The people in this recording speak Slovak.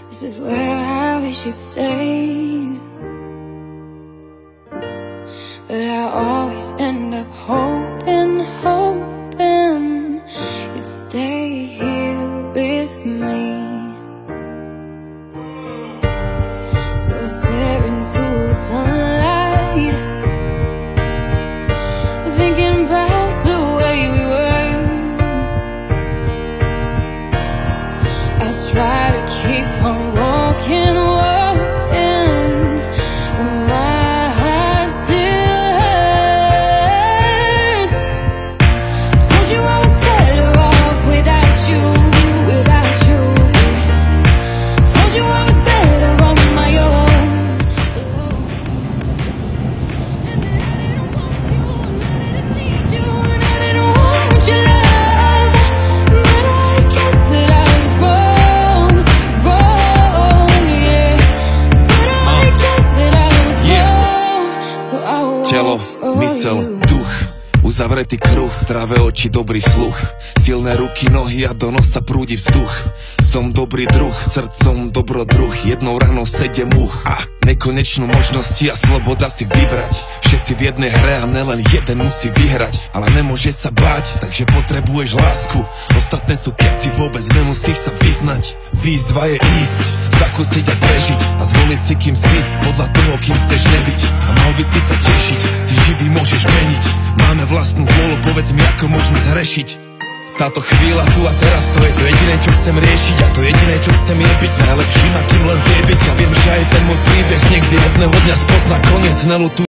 This is where I wish you'd stay, but I always end up hoping you'd stay here with me. So I stare into the sunlight, thinking about the way we were. I try to keep on walking, but my heart still hurts. Told you I was better off without you. Told you I was better on my own. And I didn't want you, and I didn't need you, and I didn't want your love. But I guess that I was wrong, yeah. But I guess that I was wrong. So I walk Telo, mysel, duch, uzavretý kruh, zdravé oči, dobrý sluch, silné ruky, nohy a do nosa prúdi vzduch. Som dobrý druh, srdcom dobrodruh, jednou ranou 7 much a nekonečnú možnosti a sloboda si vybrať. Všetci v jednej hre a nelen jeden musí vyhrať, ale nemôže sa báť, takže potrebuješ lásku. Ostatné sú keci, vôbec nemusíš sa vyznať. Výzva je ísť, zakúsiť a prežiť a zvoliť si, kým si, podľa toho, kým chceš nebyť. A mal by si sa tešiť, si živý, môžeš meniť. Máme vlastnú vôľu, povedz mi, ako môžeme zhrešiť. Táto chvíľa tu a teraz, to je to jediné, čo chcem riešiť, a to jediné, čo chcem, je byť najlepším, akým len vie byť. A viem, že aj ten môj príbeh niekdy jedného dňa spozná koniec, nelutuj.